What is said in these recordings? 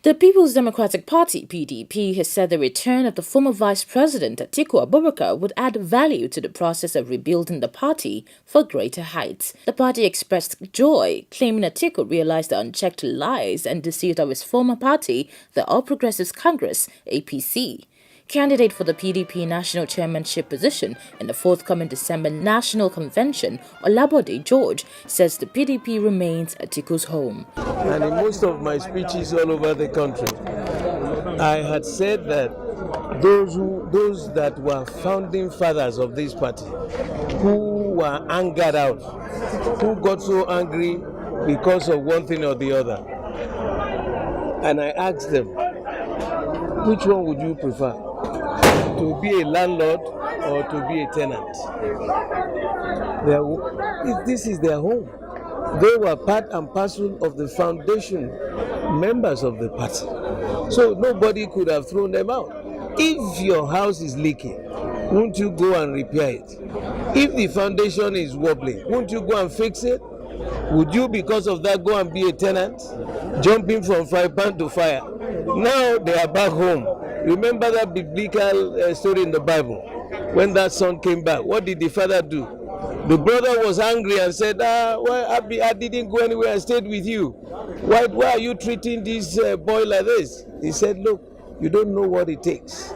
The People's Democratic Party, PDP, has said the return of the former Vice President Atiku Abubakar would add value to the process of rebuilding the party for greater heights. The party expressed joy, claiming Atiku realized the unchecked lies and deceit of his former party, the All Progressives Congress, APC. Candidate for the PDP national chairmanship position in the forthcoming December National Convention, Bode George, says the PDP remains Atiku's home. And in most of my speeches all over the country, I had said that those that were founding fathers of this party, who were angered out, who got so angry because of one thing or the other, and I asked them, which one would you prefer? To be a landlord or to be a tenant? This is their home. They were part and parcel of the foundation members of the party. So nobody could have thrown them out. If your house is leaking, won't you go and repair it? If the foundation is wobbling, won't you go and fix it? Would you, because of that, go and be a tenant, jumping from fry pan to fire? Now they are back home. Remember that biblical story in the Bible? When that son came back, what did the father do? The brother was angry and said, well, I didn't go anywhere, I stayed with you. Why are you treating this boy like this? He said, look, you don't know what it takes.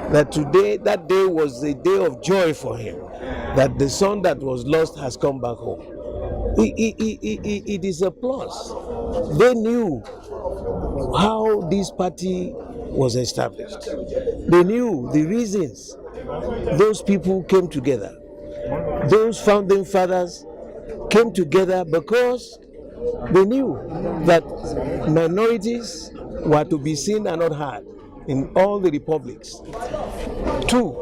That day was a day of joy for him. That the son that was lost has come back home. It is a plus. They knew how this party was established. They knew the reasons those people came together. Those founding fathers came together because they knew that minorities were to be seen and not heard in all the republics. Two,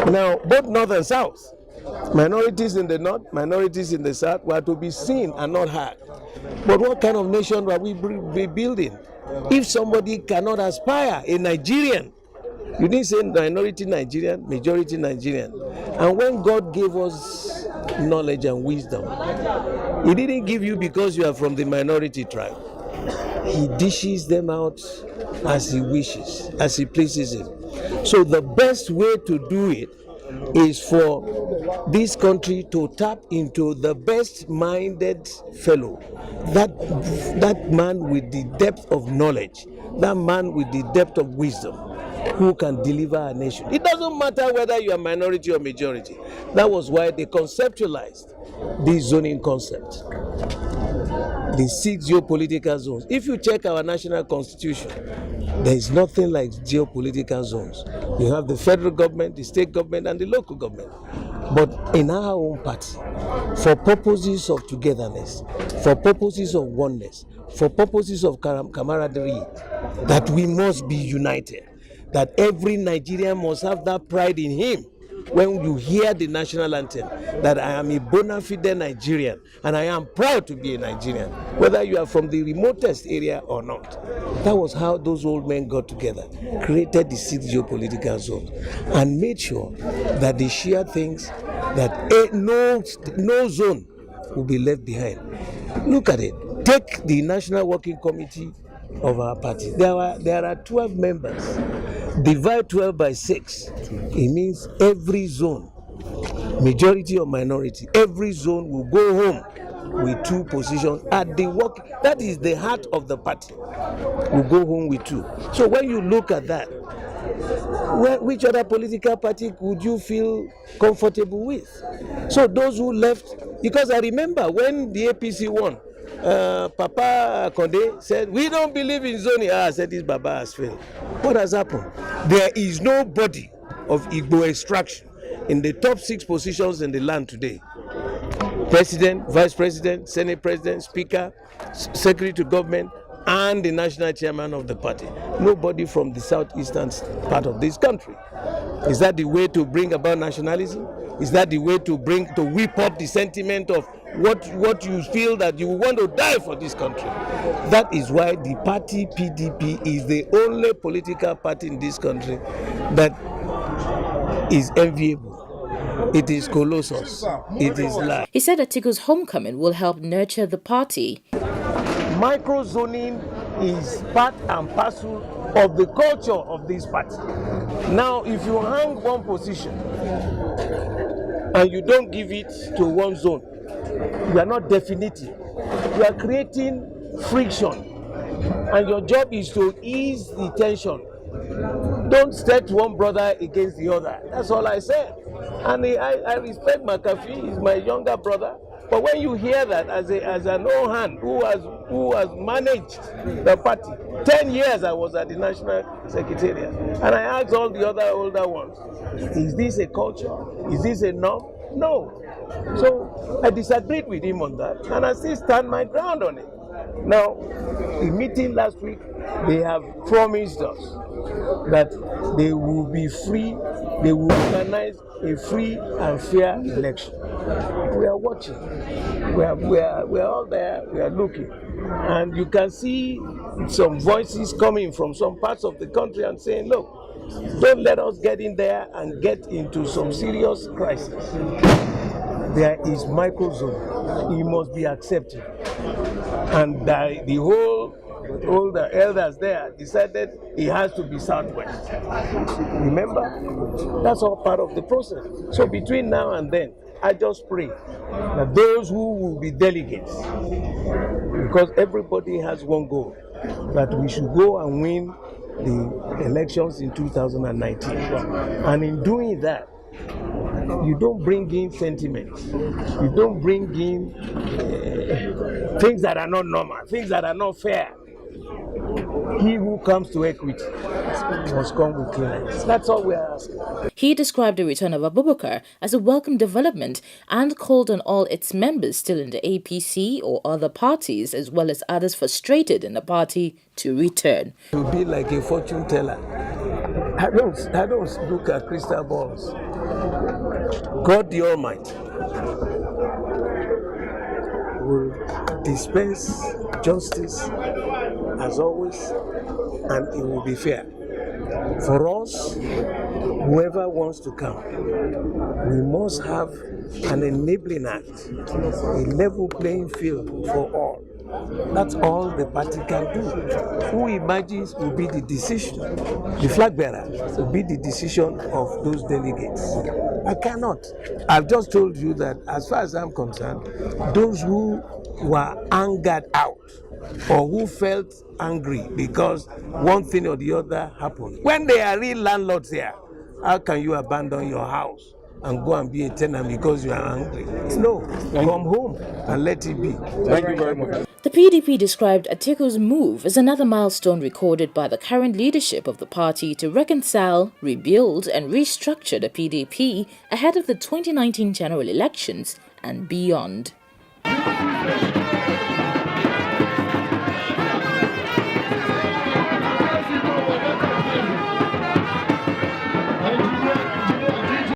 now both north and south, minorities in the north, minorities in the south were to be seen and not heard. But what kind of nation were we building? If somebody cannot aspire, a Nigerian, you didn't say minority Nigerian, majority Nigerian. And when God gave us knowledge and wisdom, He didn't give you because you are from the minority tribe. He dishes them out as He wishes, as He pleases Him. So the best way to do it is for this country to tap into the best-minded fellow, that man with the depth of knowledge, that man with the depth of wisdom, who can deliver a nation. It doesn't matter whether you are minority or majority. That was why they conceptualized this zoning concept, the 6 geopolitical zones. If you check our national constitution, there is nothing like geopolitical zones. You have the federal government, the state government, and the local government. But in our own party, for purposes of togetherness, for purposes of oneness, for purposes of camaraderie, that we must be united, that every Nigerian must have that pride in him. When you hear the national anthem, that I am a bona fide Nigerian and I am proud to be a Nigerian, whether you are from the remotest area or not. That was how those old men got together, created the 6 geopolitical zones, and made sure that they share things that no zone will be left behind. Look at it. Take the National Working Committee of our party. There are 12 members. Divide 12 by 6. It means every zone, majority or minority, every zone will go home with 2 positions at the work. That is the heart of the party. Will go home with 2. So when you look at that, which other political party would you feel comfortable with? So those who left, because I remember when the APC won, Papa Conde said, we don't believe in zoning. I said, this Baba has failed. What has happened? There is nobody of Igbo extraction in the top 6 positions in the land today. President, Vice President, Senate President, Speaker, Secretary to Government, and the national chairman of the party. Nobody from the southeastern part of this country. Is that the way to bring about nationalism? Is that the way to whip up the sentiment of what you feel that you want to die for this country? That is why the party PDP is the only political party in this country that is enviable. It is colossus. It is life. He said Atiku's homecoming will help nurture the party. Micro-zoning is part and parcel of the culture of this party. Now, if you hang one position and you don't give it to one zone, you are not definitive. You are creating friction, and your job is to ease the tension. Don't set one brother against the other. That's all I said. And I respect McAfee, he's my younger brother. But when you hear that as an old hand who has managed the party, 10 years I was at the National Secretariat, and I asked all the other older ones, is this a culture? Is this a norm? No. So I disagreed with him on that, and I still stand my ground on it. Now, the meeting last week, they have promised us that they will be free, they will organize a free and fair election. We are watching. We are all there, we are looking. And you can see some voices coming from some parts of the country and saying, look, don't let us get in there and get into some serious crisis. There is microzone. It must be accepted. And all the elders there decided it has to be Southwest. Remember? That's all part of the process. So between now and then, I just pray that those who will be delegates, because everybody has one goal, that we should go and win the elections in 2019. And in doing that, you don't bring in sentiment. You don't bring in things that are not normal, things that are not fair. He who comes to equity must come with clearness. That's all we are asking. He described the return of Abubakar as a welcome development and called on all its members still in the APC or other parties, as well as others frustrated in the party, to return. To be like a fortune teller. I don't look at crystal balls. God the Almighty will dispense justice as always, and it will be fair. For us, whoever wants to come, we must have an enabling act, a level playing field for all. That's all the party can do. Who emerges will be the decision. The flag bearer will be the decision of those delegates. I cannot. I've just told you that as far as I'm concerned, those who were angered out or who felt angry because one thing or the other happened, when they are real landlords here, how can you abandon your house and go and be a tenant because you are angry? No, come home and let it be. Thank you very much. The PDP described Atiku's move as another milestone recorded by the current leadership of the party to reconcile, rebuild and restructure the PDP ahead of the 2019 general elections and beyond.